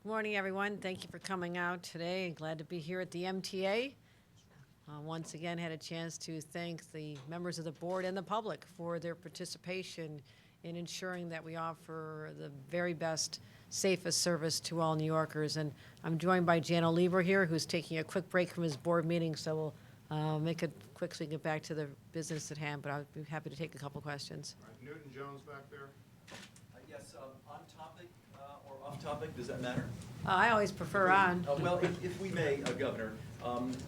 Good morning, everyone. Thank you for coming out today. Glad to be here at the MTA. Once again, had a chance to thank the members of the board and the public for their participation in ensuring that we offer the very best, safest service to all New Yorkers. And I'm joined by Janno Lieber here, who's taking a quick break from his board meeting, so we'll make it quick so we can get back to the business at hand, but I'll be happy to take a couple questions. All right, Newton Jones back there. Yes, on topic or off topic, does that matter? I always prefer on. Well, if we may, Governor,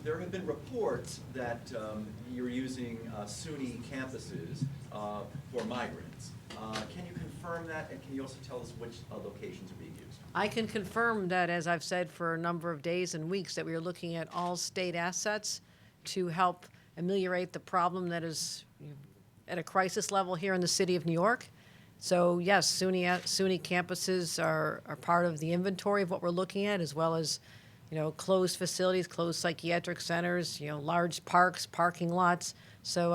there have been reports that you're using SUNY campuses for migrants. Can you confirm that, and can you also tell us which locations are being used? I can confirm that, as I've said for a number of days and weeks, that we are looking at all state assets to help ameliorate the problem that is at a crisis level here in the city of New York. So yes, SUNY campuses are part of the inventory of what we're looking at, as well as, closed facilities, closed psychiatric centers, large parks, parking lots. So,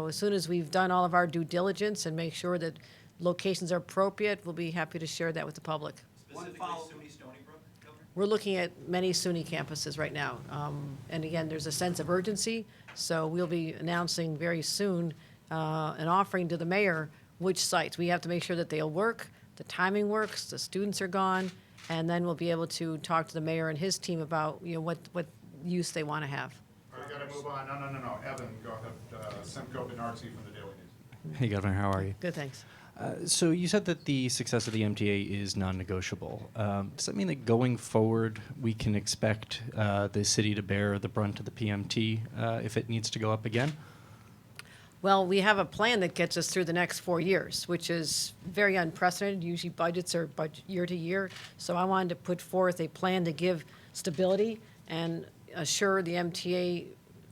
as soon as we've done all of our due diligence and make sure that locations are appropriate, we'll be happy to share that with the public. Specifically SUNY Stony Brook, Governor? We're looking at many SUNY campuses right now. And again, there's a sense of urgency, so we'll be announcing very soon an offering to the mayor which sites. We have to make sure that they'll work, the timing works, the students are gone, and then we'll be able to talk to the mayor and his team about what use they want to have. All right, gotta move on. No. Evan, go ahead. Simcoe Benartzi from the Daily News. Hey, Governor, how are you? Good, thanks. So you said that the success of the MTA is non-negotiable. Does that mean that going forward we can expect the city to bear the brunt of the PMT if it needs to go up again? Well, we have a plan that gets us through the next 4 years, which is very unprecedented. Usually budgets are year to year. So I wanted to put forth a plan to give stability and assure the MTA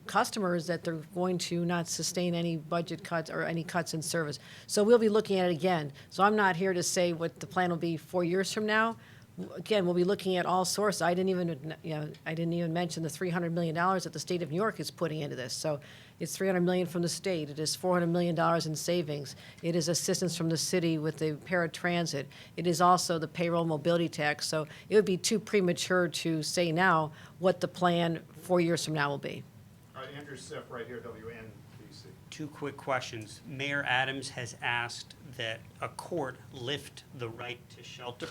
customers that they're going to not sustain any budget cuts or any cuts in service. So we'll be looking at it again. So I'm not here to say what the plan will be 4 years from now. Again, we'll be looking at all sources. I didn't even mention the $300 million that the state of New York is putting into this. So it's $300 million from the state. It is $400 million in savings. It is assistance from the city with the paratransit. It is also the payroll mobility tax. So it would be too premature to say now what the plan 4 years from now will be. All right, Andrew Siff right here, WNBC. Two quick questions. Mayor Adams has asked that a court lift the right to shelter.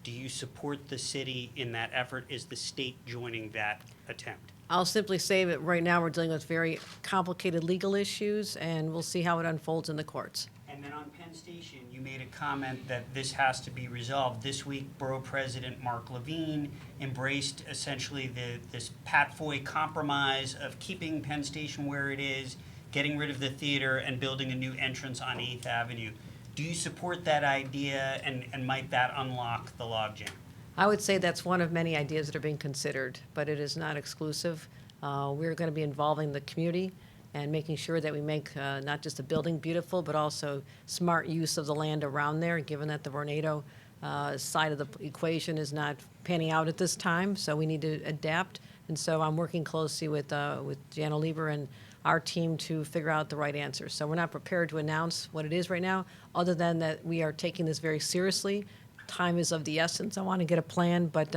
Do you support the city in that effort? Is the state joining that attempt? I'll simply say that right now we're dealing with very complicated legal issues, and we'll see how it unfolds in the courts. And then on Penn Station, you made a comment that this has to be resolved. This week, Borough President Mark Levine embraced essentially this Pat Foy compromise of keeping Penn Station where it is, getting rid of the theater, and building a new entrance on 8th Avenue. Do you support that idea, and might that unlock the logjam? I would say that's one of many ideas that are being considered, but it is not exclusive. We're going to be involving the community and making sure that we make not just the building beautiful, but also smart use of the land around there, given that the Vornado side of the equation is not panning out at this time, so we need to adapt. And so I'm working closely with Janno Lieber and our team to figure out the right answer. So we're not prepared to announce what it is right now, other than that we are taking this very seriously. Time is of the essence. I want to get a plan, but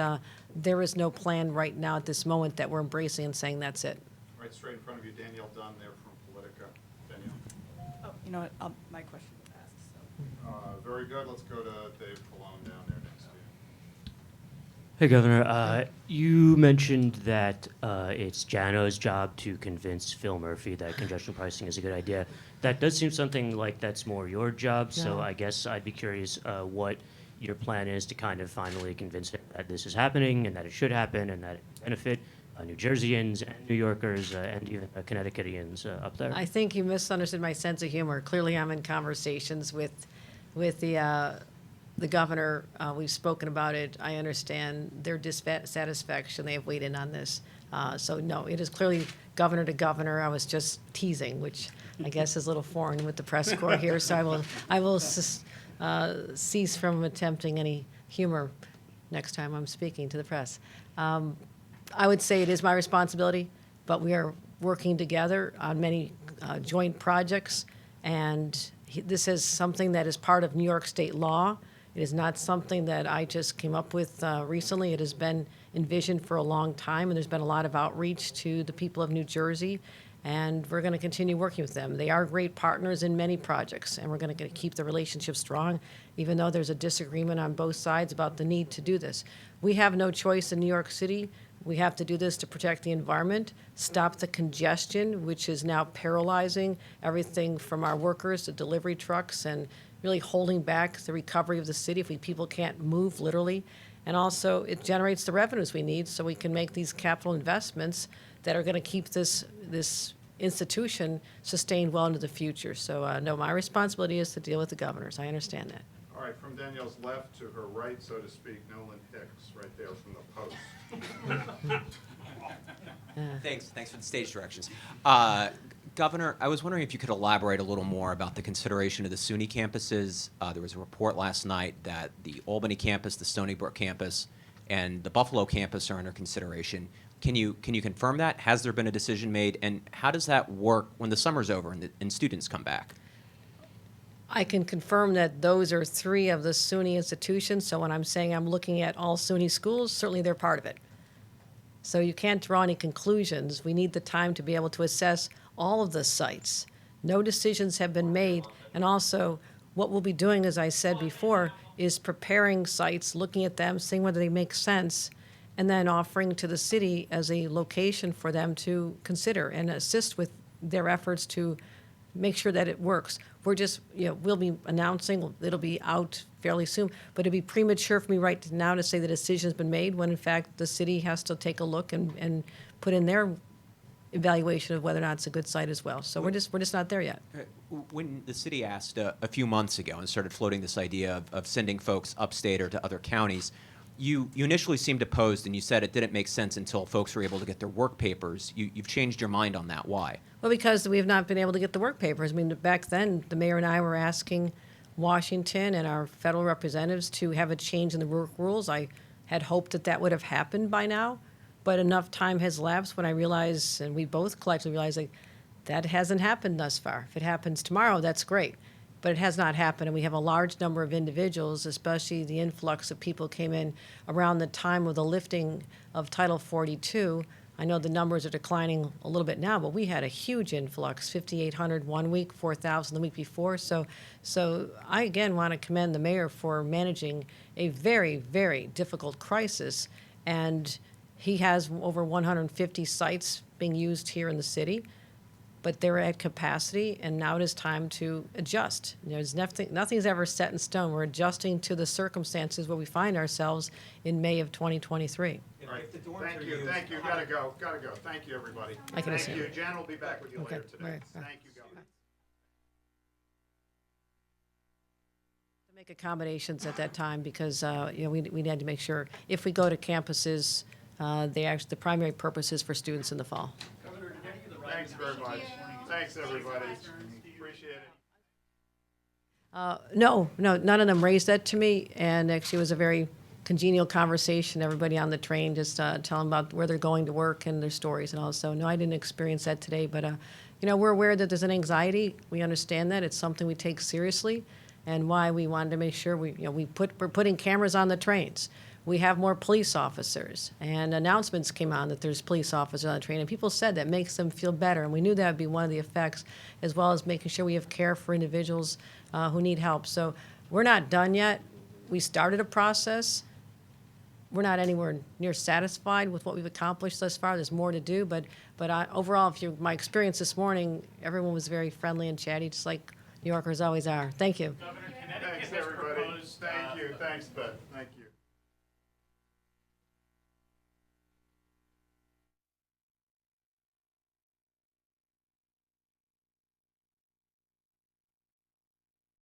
there is no plan right now at this moment that we're embracing and saying that's it. Right straight in front of you, Danielle Dunn there from Politica. Danielle. Oh, you know what, my question was asked, so. Very good. Let's go to Dave Colon down there next to you. Hey, Governor. You mentioned that it's Janno's job to convince Phil Murphy that congestion pricing is a good idea. That does seem something like that's more your job, so No. I guess I'd be curious what your plan is to kind of finally convince him that this is happening and that it should happen and that it will benefit New Jerseyans and New Yorkers and even Connecticutians up there. I think you misunderstood my sense of humor. Clearly, I'm in conversations with the governor. We've spoken about it. I understand their dissatisfaction. They have weighed in on this. So no, it is clearly governor to governor. I was just teasing, which I guess is a little foreign with the press corps here. So I will cease from attempting any humor next time I'm speaking to the press. I would say it is my responsibility, but we are working together on many joint projects, and this is something that is part of New York state law. It is not something that I just came up with recently. It has been envisioned for a long time, and there's been a lot of outreach to the people of New Jersey, and we're going to continue working with them. They are great partners in many projects, and we're going to keep the relationship strong, even though there's a disagreement on both sides about the need to do this. We have no choice in New York City. We have to do this to protect the environment, stop the congestion, which is now paralyzing everything from our workers to delivery trucks, and really holding back the recovery of the city if people can't move, literally. And also, it generates the revenues we need so we can make these capital investments that are going to keep this institution sustained well into the future. So, no, my responsibility is to deal with the governors. I understand that. All right, from Danielle's left to her right, so to speak, Nolan Hicks, right there from the post. Thanks for the stage directions. Governor, I was wondering if you could elaborate a little more about the consideration of the SUNY campuses. There was a report last night that the Albany campus, the Stony Brook campus, and the Buffalo campus are under consideration. Can you confirm that? Has there been a decision made? And how does that work when the summer's over and students come back? I can confirm that those are 3 of the SUNY institutions. So when I'm saying I'm looking at all SUNY schools, certainly they're part of it. So you can't draw any conclusions. We need the time to be able to assess all of the sites. No decisions have been made. And also, what we'll be doing, as I said before, is preparing sites, looking at them, seeing whether they make sense, and then offering to the city as a location for them to consider and assist with their efforts to make sure that it works. We're just, we'll be announcing, it'll be out fairly soon, but it'd be premature for me right now to say the decision's been made when in fact the city has to take a look and put in their evaluation of whether or not it's a good site as well. So we're just not there yet. When the city asked a few months ago and started floating this idea of sending folks upstate or to other counties, you initially seemed opposed, and you said it didn't make sense until folks were able to get their work papers. You've changed your mind on that. Why? Well, because we have not been able to get the work papers. I mean, back then, the mayor and I were asking Washington and our federal representatives to have a change in the work rules. I had hoped that that would have happened by now, but enough time has lapsed when I realize, and we both collectively realize, like, that hasn't happened thus far. If it happens tomorrow, that's great. But it has not happened, and we have a large number of individuals, especially the influx of people came in around the time of the lifting of Title 42. I know the numbers are declining a little bit now, but we had a huge influx, 5,800 one week, 4,000 the week before. So I, again, want to commend the mayor for managing a very, very difficult crisis, and he has over 150 sites being used here in the city. But they're at capacity, and now it is time to adjust. There's nothing's ever set in stone. We're adjusting to the circumstances where we find ourselves in May of 2023. All right, thank you. Gotta go. Thank you, everybody. I can Thank assume. you. Jan will be back with you Okay, later today. all right. Thank you, Governor. To make accommodations at that time because we need to make sure if we go to campuses, the primary purpose is for students in the fall. Thanks very much. Thanks, everybody. Appreciate it. No, none of them raised that to me, and actually it was a very congenial conversation. Everybody on the train just telling about where they're going to work and their stories and all. So no, I didn't experience that today, but we're aware that there's an anxiety. We understand that. It's something we take seriously, and why we wanted to make sure we're putting cameras on the trains. We have more police officers, and announcements came on that there's police officers on the train, and people said that makes them feel better, and we knew that would be one of the effects, as well as making sure we have care for individuals who need help. So we're not done yet. We started a process. We're not anywhere near satisfied with what we've accomplished thus far. There's more to do, but overall, my experience this morning, everyone was very friendly and chatty, just like New Yorkers always are. Thank you. Thanks, everybody. Thank you. Thanks, Beth. Thank you.